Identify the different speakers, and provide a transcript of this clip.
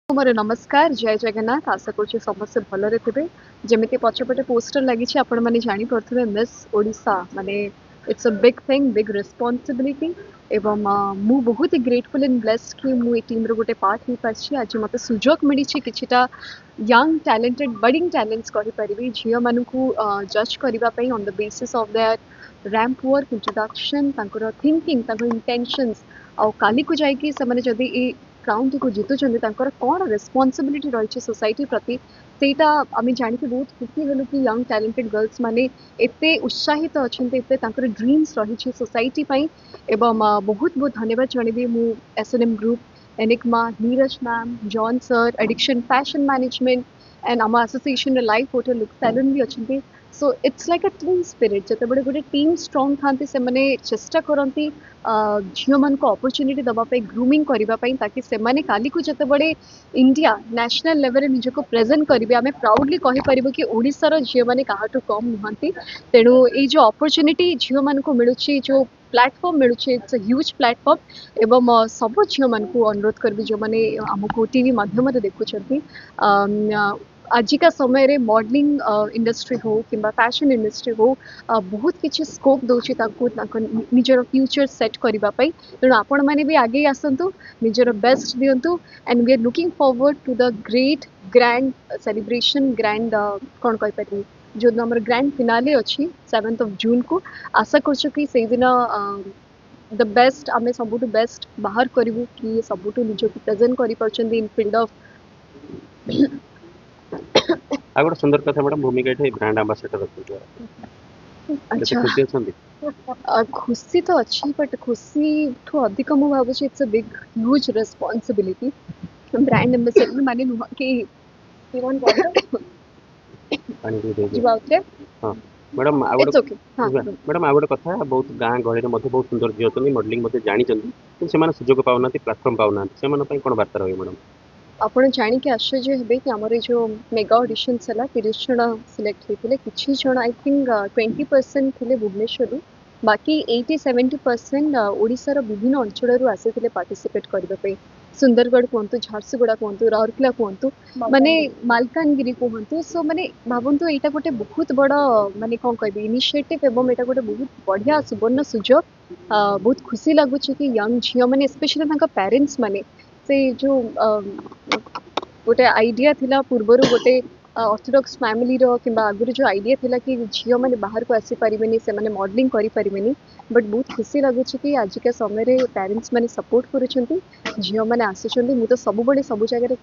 Speaker 1: मोर नमस्कार जय जगन्नाथ आशा करुच्छे समस्ते भलरे थे जमी पछपटे पोस्टर लगी आपण मैंने जापे मिस ओडिशा माने it's a big thing big responsibility एवं मु बहुत ही ग्रेटफुल एंड ब्लेस्ड कि मु टीम रो गोटे पार्ट हो पारछि आज मते सुजोग मिली किछिटा यंग टैलेंटेड बडिंग टैलेंट्स कहि परिबी झियो मानकु जज करबा पई on the basis of their ramp work introduction तांकर थिंकिंग तांकर इंटेंशंस आ काली को जाई से माने जदी ई क्राउन टी को जितुचंदी तांकर कोन रिस्पांसिबिलिटी रही सोसाइटी प्रति सेटा आम जानिके बहुत खुशी हलु कि यंग टैलेंटेड गर्ल्स माने एते उत्साहित अच्छा एते तांकर ड्रीम्स रही सोसाइटी पई एवं बहुत बहुत धन्यवाद जणबी मु SNM group enigma Neeraj ma'am John sir addiction fashion management and आम association life hotel look salon भी अच्छे so it's like a team spirit जिते बड़े गोटे टीम स्ट्रंग थांती से माने चेष्टा करती झील मान अपॉर्चुनिटी दवाई ग्रूमिंग करने ताकि से माने काली को जिते बड़े इंडिया नेशनल लेवल रे निजको प्रेजेंट करेंगे आम प्राउडली कहीपर कि ओडिशार झील मैंने कहाटू कम नुहति तेणु ये जो अपॉर्चुनिटी झील मान को मिलूची जो प्लेटफॉर्म मिलूँ इट्स अ ह्यूज प्लेटफॉर्म एवं सब झील मान को अनुरोध करबी जो मैंने आमको टीवी माध्यम देखुं आजिका समय रे मॉडलिंग इंडस्ट्री हो कि फैशन इंडस्ट्री हो बहुत किसी स्कोप दूसरी निजर फ्यूचर सेट करने तेणु आपण मैंने भी आगे आसतु निजर बेस्ट दिंतु and we are looking forward to the great grand celebration grand कौन कहीपर जो आम ग्रैंड फिनाले अच्छी 7th of June को आशा कर द बेस्ट आम सबुठ बेस्ट बाहर करूँ कि सबुठ निजक प्रेजेंट कर इन फील्ड ऑफ
Speaker 2: आ गोटे सुंदर कथा मैडम भूमिका ये ब्रांड एम्बेसडर
Speaker 1: अच्छा
Speaker 2: खुशी अच्छा
Speaker 1: खुशी तो अच्छी बट खुशी ठू अधिक मु भाव it's a big huge responsibility brand ambassador माने नुह कि
Speaker 2: हाँ मैडम आ
Speaker 1: इट्स ओके हाँ
Speaker 2: मैडम आ गोटे कथा बहुत गाँ गहली में बहुत सुंदर झील अच्छी मॉडलिंग जानते कि सुजोग पाऊना प्लाटफर्म पाऊना से कौन वार्ता रही मैडम
Speaker 1: आप जानिक आश्चर्य हे कि आमर जो मेगा ऑडिशन है 30 जन सिलेक्ट होते किसी जन आई थिंक 20% थे भुवनेश्वर बाकी 80-70% ओडिशार विभिन्न अंचल आसी पार्टिसिपेट करने सुंदरगढ़ कहतु झारसुगुड़ा कहतु राउरकेला कहतु माने मालकानगिरी कहतु सो माने भावतु यहाँ गोटे बहुत बड़ माने कौन कह इनिशिएटिव एवं यहाँ गोटे बहुत बढ़िया सुवर्ण सुजोग बहुत खुशी लगुच कि यंग झील मैंने स्पेशली पेरेंट्स माने से जो गोटे आइडिया थिला पूर्वर गोटे ऑर्थोडॉक्स फैमिली रो कि आगुरी जो आइडिया थिला कि झील मैंने बाहर को आसी पारिबेनी से माने मॉडलिंग करि पारिबेनी बट बहुत खुशी लगुच कि आजिका समय रे पेरेंट्स माने सपोर्ट करुछंती झील मैंने आसुछंती मु तो सब बड़े सब जगह